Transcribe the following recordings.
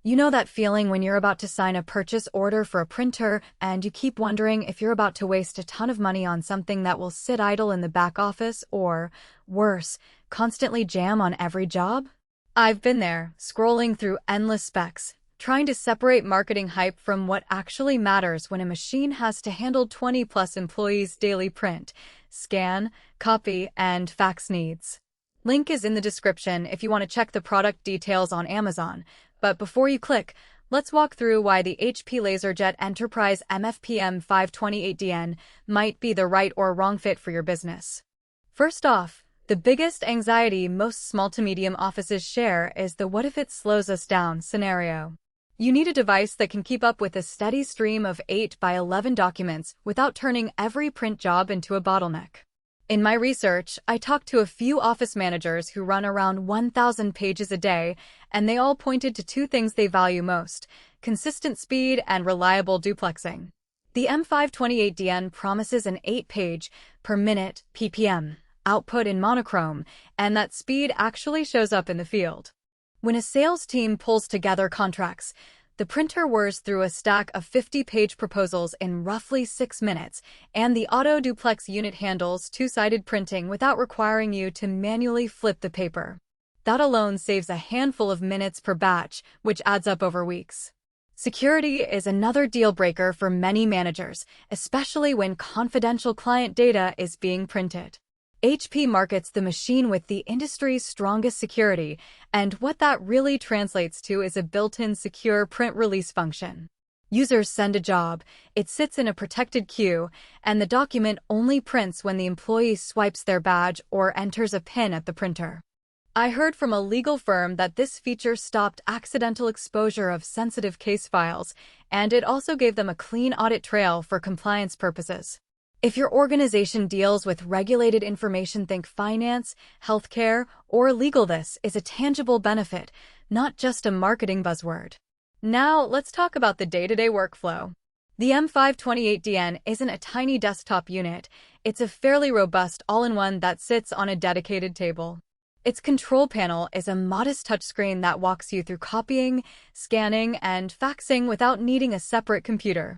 You know that feeling when you're about to sign a purchase order for a printer and you keep wondering if you're about to waste a ton of money on something that will sit idle in the back office or, worse, constantly jam on every job? I've been there, scrolling through endless specs, trying to separate marketing hype from what actually matters when a machine has to handle 20-plus employees' daily print, scan, copy, and fax needs. Link is in the description if you want to check the product details on Amazon. But before you click, let's walk through why the HP LaserJet Enterprise MFP M528dn might be the right or wrong fit for your business. First off, the biggest anxiety most small to medium offices share is the "what if it slows us down" scenario. You need a device that can keep up with a steady stream of 8 by 11 documents without turning every print job into a bottleneck. In my research, I talked to a few office managers who run around 1,000 pages a day, and they all pointed to two things they value most: consistent speed and reliable duplexing. The M528dn promises an 8-page per minute (ppm) output in monochrome, and that speed actually shows up in the field. When a sales team pulls together contracts, the printer whirs through a stack of 50-page proposals in roughly 6 minutes, and the auto-duplex unit handles two-sided printing without requiring you to manually flip the paper. That alone saves a handful of minutes per batch, which adds up over weeks. Security is another deal-breaker for many managers, especially when confidential client data is being printed. HP markets the machine with the industry's strongest security, and what that really translates to is a built-in secure print release function. Users send a job, it sits in a protected queue, and the document only prints when the employee swipes their badge or enters a PIN at the printer. I heard from a legal firm that this feature stopped accidental exposure of sensitive case files, and it also gave them a clean audit trail for compliance purposes. If your organization deals with regulated information, think finance, healthcare, or legal. This is a tangible benefit, not just a marketing buzzword. Now, let's talk about the day-to-day workflow. The M528dn isn't a tiny desktop unit, it's a fairly robust all-in-one that sits on a dedicated table. Its control panel is a modest touchscreen that walks you through copying, scanning, and faxing without needing a separate computer.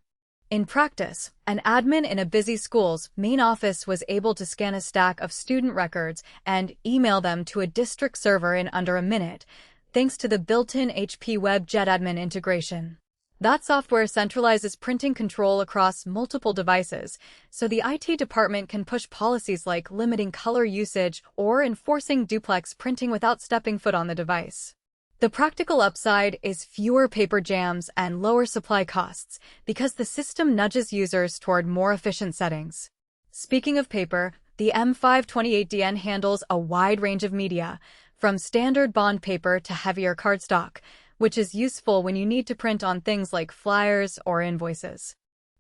In practice, an admin in a busy school's main office was able to scan a stack of student records and email them to a district server in under a minute, thanks to the built-in HP Web JetAdmin integration. That software centralizes printing control across multiple devices, so the IT department can push policies like limiting color usage or enforcing duplex printing without stepping foot on the device. The practical upside is fewer paper jams and lower supply costs because the system nudges users toward more efficient settings. Speaking of paper, the M528dn handles a wide range of media, from standard bond paper to heavier cardstock, which is useful when you need to print on things like flyers or invoices.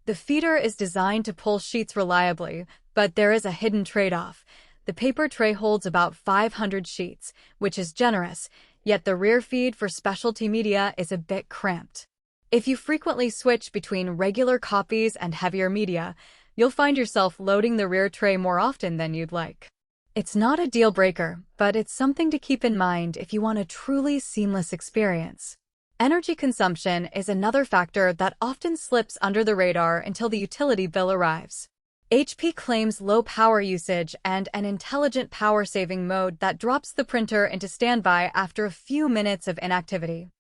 The feeder is designed to pull sheets reliably, but there is a hidden trade-off. The paper tray holds about 500 sheets, which is generous, yet the rear feed for specialty media is a bit cramped. If you frequently switch between regular copies and heavier media, you'll find yourself loading the rear tray more often than you'd like. It's not a deal breaker, but it's something to keep in mind if you want a truly seamless experience. Energy consumption is another factor that often slips under the radar until the utility bill arrives. HP claims low power usage and an intelligent power-saving mode that drops the printer into standby after a few minutes of inactivity.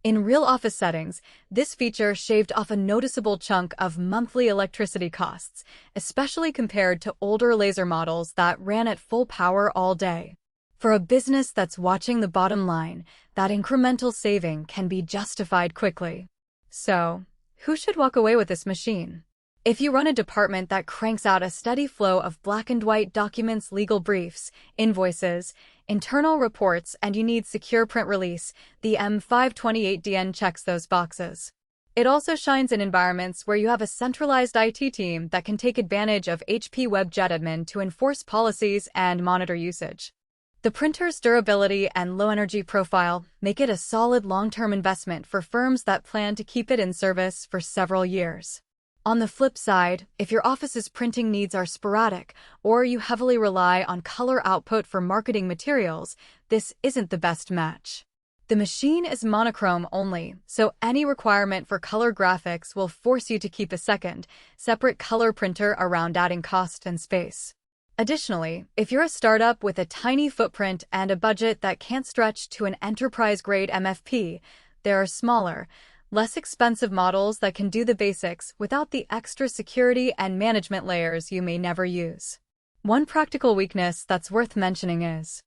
In real office settings, this feature shaved off a noticeable chunk of monthly electricity costs, especially compared to older laser models that ran at full power all day. For a business that's watching the bottom line, that incremental saving can be justified quickly. So, who should walk away with this machine? If you run a department that cranks out a steady flow of black and white documents, legal briefs, invoices, internal reports, and you need secure print release, the M528dn checks those boxes. It also shines in environments where you have a centralized IT team that can take advantage of HP Web JetAdmin to enforce policies and monitor usage. The printer's durability and low energy profile make it a solid long-term investment for firms that plan to keep it in service for several years. On the flip side, if your office's printing needs are sporadic or you heavily rely on color output for marketing materials, this isn't the best match. The machine is monochrome only, so any requirement for color graphics will force you to keep a second, separate color printer around, adding cost and space. Additionally, if you're a startup with a tiny footprint and a budget that can't stretch to an enterprise-grade MFP, there are smaller, less expensive models that can do the basics without the extra security and management layers you may never use. One practical weakness that's worth mentioning is